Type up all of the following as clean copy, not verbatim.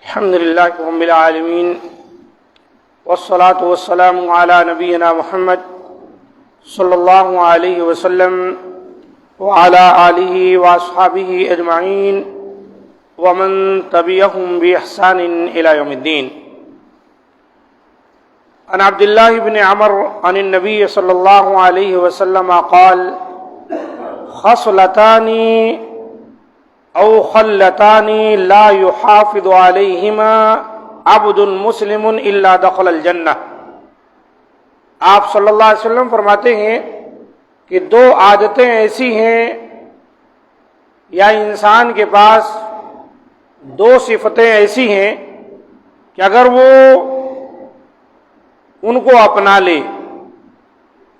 الحمد للہ رب العالمین والصلاة والسلام علی نبینا محمد صلی اللہ علیہ وسلم وعلی آلہ واصحابہ اجمعین ومن تبعہم بإحسان الی یوم الدین۔ عن عبد اللہ بن عمر عن النبی صلی اللہ علیہ وسلم قال خصلتان او خلتان لا يحافظ عليهما عبد مسلم الا دخل الجنہ۔ آپ صلی اللہ علیہ وسلم فرماتے ہیں کہ دو عادتیں ایسی ہیں یا انسان کے پاس دو صفتیں ایسی ہیں کہ اگر وہ ان کو اپنا لے،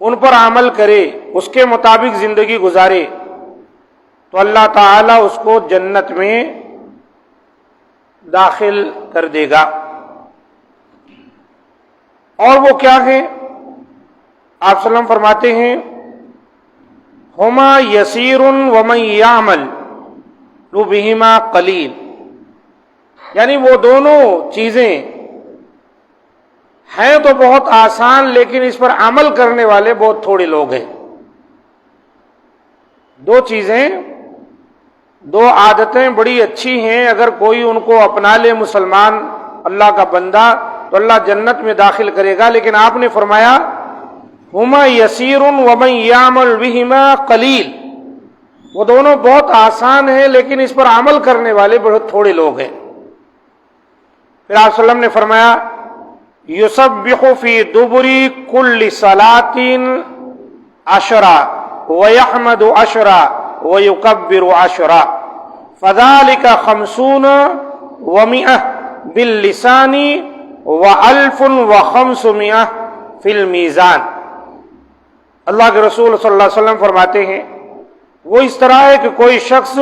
ان پر عمل کرے، اس کے مطابق زندگی گزارے تو اللہ تعالیٰ اس کو جنت میں داخل کر دے گا۔ اور وہ کیا ہے؟ آپ صلی اللہ علیہ وسلم فرماتے ہیں ہما یسیر ومن یعمل بہما قلیل، یعنی وہ دونوں چیزیں ہیں تو بہت آسان، لیکن اس پر عمل کرنے والے بہت تھوڑے لوگ ہیں۔ دو چیزیں، دو عادتیں بڑی اچھی ہیں، اگر کوئی ان کو اپنا لے مسلمان اللہ کا بندہ تو اللہ جنت میں داخل کرے گا، لیکن آپ نے فرمایا ہما یسیر ومن یعمل بہما قلیل، وہ دونوں بہت آسان ہیں لیکن اس پر عمل کرنے والے بہت تھوڑے لوگ ہیں۔ پھر آپ صلی اللہ علیہ وسلم نے فرمایا یسبح فی دبر کل صلاۃ عشرا ویحمد عشرا ویکبر عشرا فذلک 50 و100 باللسان و1500 فی المیزان۔ اللہ کے رسول صلی اللہ علیہ وسلم فرماتے ہیں وہ اس طرح ہے کہ کوئی شخص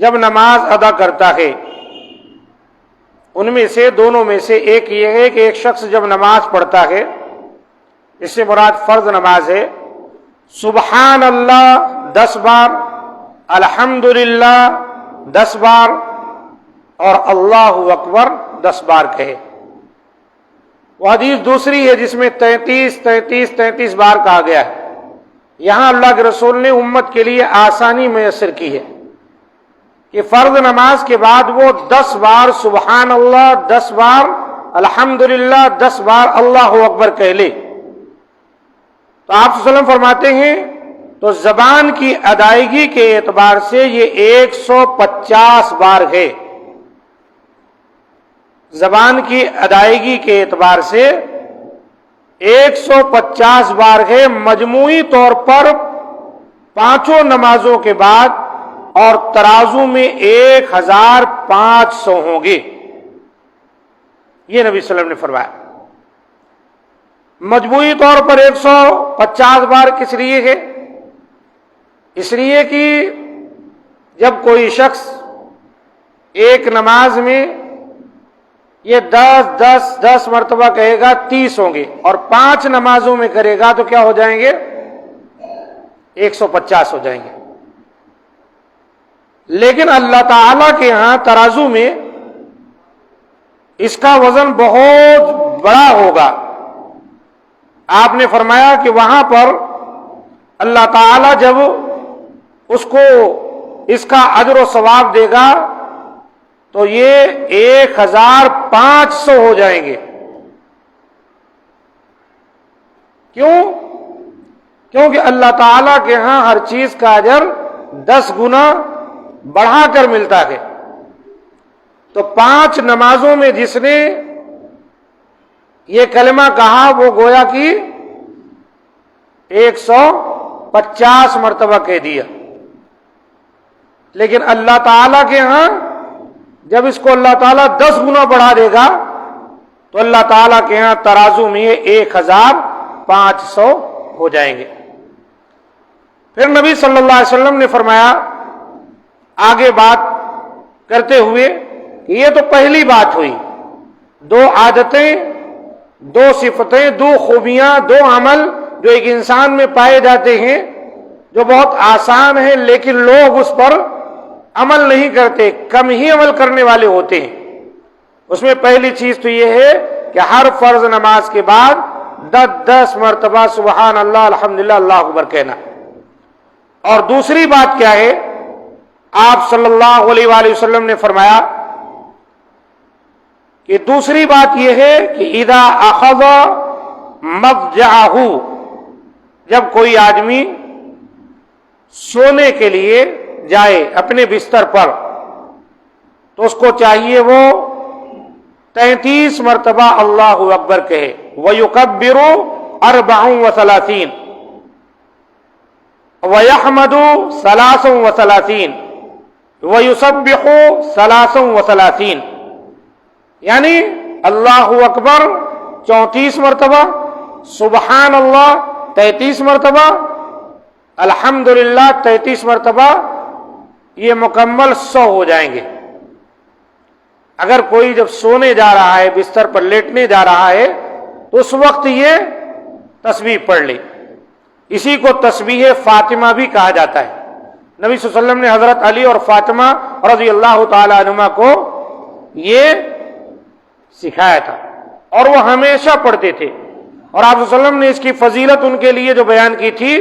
جب نماز ادا کرتا ہے، ان میں سے دونوں میں سے ایک یہ ہے کہ ایک شخص جب نماز پڑھتا ہے، اس سے مراد فرض نماز ہے، سبحان اللہ 10 بار، الحمدللہ 10 بار اور اللہ اکبر 10 بار کہے۔ وہ حدیث دوسری ہے جس میں 33 بار کہا گیا ہے۔ یہاں اللہ کے رسول نے امت کے لیے آسانی میسر کی ہے کہ فرض نماز کے بعد وہ 10 بار سبحان اللہ، 10 بار الحمدللہ، 10 بار اللہ اکبر کہہ لے۔ تو آپ صلی اللہ علیہ وسلم فرماتے ہیں تو زبان کی ادائیگی کے اعتبار سے یہ 150 بار ہے، زبان کی ادائیگی کے اعتبار سے 150 بار ہے، مجموعی طور پر 5 نمازوں کے بعد، اور ترازو میں 1500 ہوں گے، یہ نبی صلی اللہ علیہ وسلم نے فرمایا۔ مجموعی طور پر 150 بار کس لیے ہے؟ اس لیے کہ جب کوئی شخص ایک نماز میں یہ 10 مرتبہ کہے گا 30 ہوں گے، اور 5 نمازوں میں کرے گا تو کیا ہو جائیں گے؟ 150 ہو جائیں گے۔ لیکن اللہ تعالیٰ کے ہاں ترازو میں اس کا وزن بہت بڑا ہوگا۔ آپ نے فرمایا کہ وہاں پر اللہ تعالیٰ جب اس کو اس کا اجر و ثواب دے گا تو یہ 1500 ہو جائیں گے۔ کیوں؟ کیونکہ اللہ تعالیٰ کے ہاں ہر چیز کا اجر 10 گنا بڑھا کر ملتا ہے۔ تو 5 نمازوں میں جس نے یہ کلمہ کہا وہ گویا کہ 150 مرتبہ کہہ دیا، لیکن اللہ تعالیٰ کے ہاں جب اس کو اللہ تعالیٰ 10 گنا بڑھا دے گا تو اللہ تعالیٰ کے ہاں ترازو میں 1500 ہو جائیں گے۔ پھر نبی صلی اللہ علیہ وسلم نے فرمایا آگے بات کرتے ہوئے کہ یہ تو پہلی بات ہوئی، 2 عادتیں، 2 صفتیں، 2 خوبیاں، 2 عمل جو ایک انسان میں پائے جاتے ہیں جو بہت آسان ہیں لیکن لوگ اس پر عمل نہیں کرتے، کم ہی عمل کرنے والے ہوتے ہیں۔ اس میں پہلی چیز تو یہ ہے کہ ہر فرض نماز کے بعد 10 مرتبہ سبحان اللہ الحمدللہ اللہ اکبر کہنا. اور دوسری بات کیا ہے، آپ صلی اللہ علیہ وآلہ وسلم نے فرمایا کہ دوسری بات یہ ہے کہ اذا اخذ مضجعہ، جب کوئی آدمی سونے کے لیے جائے اپنے بستر پر تو اس کو چاہیے وہ 33 مرتبہ اللہ اکبر کہے. وَيُكَبِّرُ 34 وَيَحْمَدُ 33 وَيُسَبِّحُ 33، یعنی اللہ اکبر 34 مرتبہ، سبحان اللہ 33 مرتبہ، الحمدللہ 33 مرتبہ، یہ مکمل 100 ہو جائیں گے. اگر کوئی جب سونے جا رہا ہے، بستر پر لیٹنے جا رہا ہے، تو اس وقت یہ تسبیح پڑھ لے. اسی کو تسبیح فاطمہ بھی کہا جاتا ہے. نبی صلی اللہ علیہ وسلم نے حضرت علی اور فاطمہ رضی اللہ تعالی عنہما کو یہ سکھایا تھا اور وہ ہمیشہ پڑھتے تھے. اور آپ صلی اللہ علیہ وسلم نے اس کی فضیلت ان کے لیے جو بیان کی تھی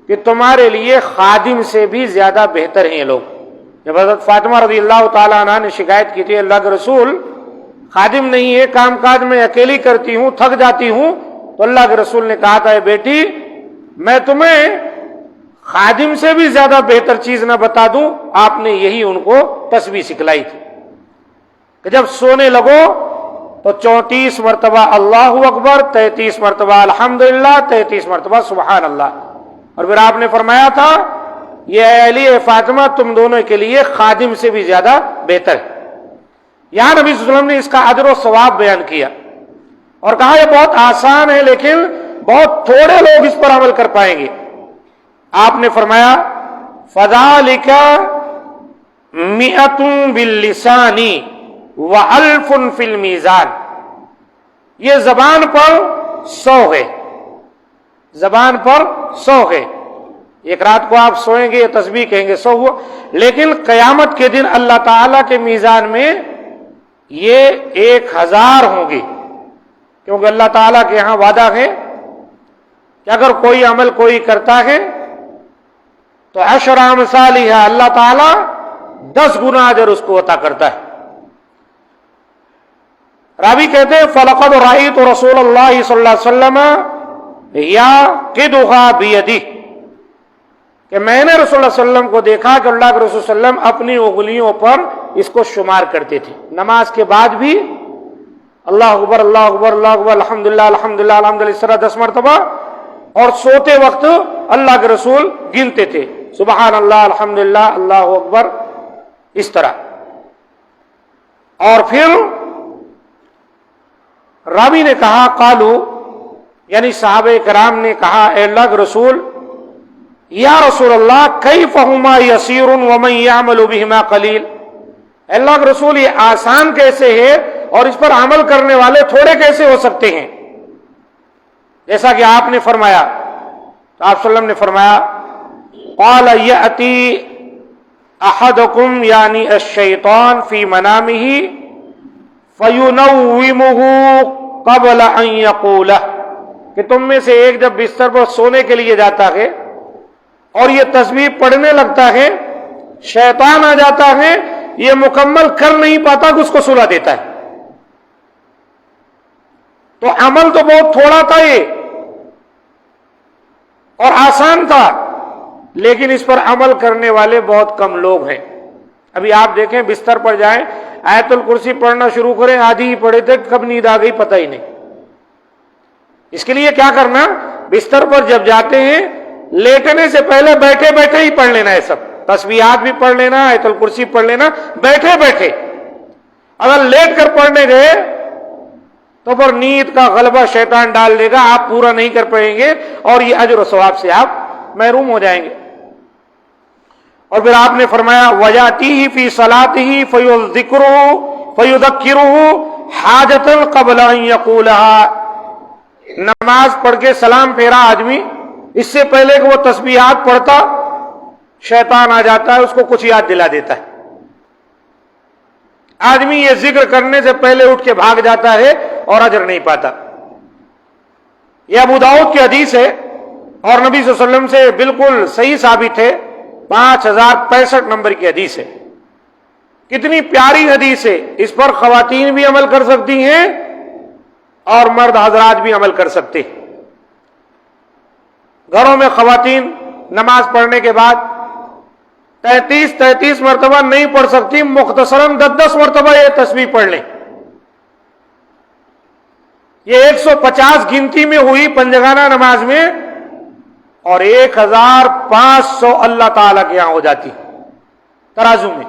کہ تمہارے لیے خادم سے بھی زیادہ بہتر ہیں یہ لوگ. جب حضرت فاطمہ رضی اللہ تعالی عنہ نے شکایت کی تھی اللہ کے رسول خادم نہیں ہے، کام کاج میں اکیلی کرتی ہوں، تھک جاتی ہوں، تو اللہ کے رسول نے کہا تھا اے بیٹی میں تمہیں خادم سے بھی زیادہ بہتر چیز نہ بتا دوں. آپ نے یہی ان کو تسبیح سکھلائی تھی کہ جب سونے لگو تو 34 مرتبہ اللہ اکبر، 33 مرتبہ الحمدللہ، 33 مرتبہ سبحان اللہ. اور پھر آپ نے فرمایا تھا یہ اے علی اے فاطمہ تم دونوں کے لیے خادم سے بھی زیادہ بہتر ہے. یہاں نبی صلی اللہ علیہ وسلم نے اس کا اجر و ثواب بیان کیا اور کہا یہ بہت آسان ہے لیکن بہت تھوڑے لوگ اس پر عمل کر پائیں گے. آپ نے فرمایا فَذَلِكَ مِئَةٌ بِاللِّسَانِ وَأَلْفٌ فِي الْمِيزَانِ، یہ زبان پر 100 ہے، زبان پر 100 ہے. ایک رات کو آپ سوئیں گے یہ تسبیح کہیں گے 100 ہوا، لیکن قیامت کے دن اللہ تعالیٰ کے میزان میں یہ 1000 ہوں گی، کیونکہ اللہ تعالیٰ کے یہاں وعدہ ہے کہ اگر کوئی عمل کوئی کرتا ہے تو 10 امثالہ، اللہ تعالیٰ 10 گنا اجر اس کو عطا کرتا ہے. راوی کہتے ہیں فَلَقَدْ رَأَيْتُ رسول اللہ صلی اللہ علیہ وسلم يَعْقِدُهَا بِيَدِهِ، کہ میں نے رسول اللہ صلی اللہ علیہ وسلم کو دیکھا کہ اللہ کے رسول صلی اللہ علیہ وسلم اپنی انگلیوں پر اس کو شمار کرتے تھے. نماز کے بعد بھی اللہ اکبر اللہ اکبر اللہ اکبر الحمدللہ الحمدللہ الحمدللہ اس طرح 10 مرتبہ، اور سوتے وقت اللہ کے رسول گنتے تھے سبحان اللہ الحمدللہ اللہ اکبر اس طرح. اور پھر راوی نے کہا قالو، یعنی صحابہ کرام نے کہا اے اللہ کے رسول یا رسول اللہ کیف ہما یسیر ومن یعمل بہما قلیل، اللہ کے رسول یہ آسان کیسے ہے اور اس پر عمل کرنے والے تھوڑے کیسے ہو سکتے ہیں؟ جیسا کہ آپ نے فرمایا، تو آپ صلی اللہ علیہ وسلم نے فرمایا قال یأتی احدکم یعنی الشیطان فی منامہ فینومہ قبل ان یقولہ، کہ تم میں سے ایک جب بستر پر سونے کے لیے جاتا ہے اور یہ تسبیح پڑھنے لگتا ہے، شیطان آ جاتا ہے، یہ مکمل کر نہیں پاتا کہ اس کو سلا دیتا ہے. تو عمل تو بہت تھوڑا تھا یہ اور آسان تھا، لیکن اس پر عمل کرنے والے بہت کم لوگ ہیں. ابھی آپ دیکھیں بستر پر جائیں آیت الکرسی پڑھنا شروع کریں، آدھی ہی پڑھے تھے کب نیند آ گئی پتہ ہی نہیں. اس کے لیے کیا کرنا، بستر پر جب جاتے ہیں لیٹنے سے پہلے بیٹھے بیٹھے ہی پڑھ لینا ہے، سب تسبیحات بھی پڑھ لینا، آیت الکرسی پڑھ لینا بیٹھے بیٹھے. اگر لیٹ کر پڑھنے گئے تو پھر نیند کا غلبہ شیطان ڈال دے گا، آپ پورا نہیں کر پائیں گے اور یہ اجر و ثواب سے آپ محروم ہو جائیں گے. اور پھر آپ نے فرمایا وَيَأْتِيهِ فِي صَلَاتِهِ فَيُذَكِّرُهُ حَاجَةً قَبْلَ أَن يَقُولَهَا، نماز پڑھ کے سلام پھیرا آدمی، اس سے پہلے کہ وہ تسبیحات پڑھتا شیطان آ جاتا ہے، اس کو کچھ یاد دلا دیتا ہے. آدمی یہ ذکر کرنے سے پہلے اٹھ کے بھاگ جاتا ہے اور اجر نہیں پاتا. یہ ابو داؤد کی حدیث ہے اور نبی صلی اللہ علیہ وسلم سے بالکل صحیح ثابت ہے. 5065 نمبر کی حدیث ہے. کتنی پیاری حدیث ہے. اس پر خواتین بھی عمل کر سکتی ہیں اور مرد حضرات بھی عمل کر سکتے ہیں. گھروں میں خواتین نماز پڑھنے کے بعد 33 مرتبہ نہیں پڑھ سکتی، مختصراً 10 مرتبہ یہ تسبیح پڑھ لیں. یہ 150 گنتی میں ہوئی پنجگانہ نماز میں، اور 1500 اللہ تعالی کے یہاں ہو جاتی ترازو میں.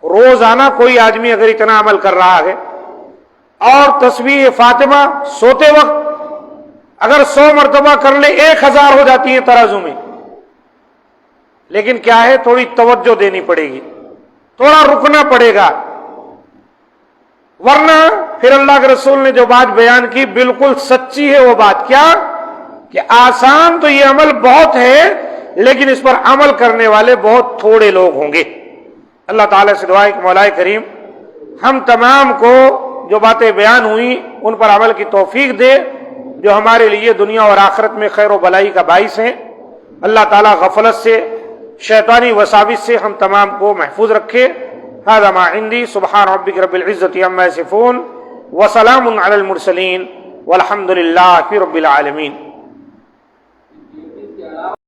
روزانہ کوئی آدمی اگر اتنا عمل کر رہا ہے، اور تسبیح فاطمہ سوتے وقت اگر 100 مرتبہ کر لے 1000 ہو جاتی ہیں ترازو میں. لیکن کیا ہے، تھوڑی توجہ دینی پڑے گی، تھوڑا رکنا پڑے گا، ورنہ پھر اللہ کے رسول نے جو بات بیان کی بالکل سچی ہے. وہ بات کیا کہ آسان تو یہ عمل بہت ہے، لیکن اس پر عمل کرنے والے بہت تھوڑے لوگ ہوں گے. اللہ تعالیٰ سے دعا ہے کہ مولا کریم ہم تمام کو جو باتیں بیان ہوئی ان پر عمل کی توفیق دے، جو ہمارے لیے دنیا اور آخرت میں خیر و بلائی کا باعث ہیں. اللہ تعالیٰ غفلت سے، شیطانی وساوس سے ہم تمام کو محفوظ رکھے. هذا ما عندي. سبحان ربك رب العزة عما يصفون وسلام على المرسلين والحمد لله رب العالمين.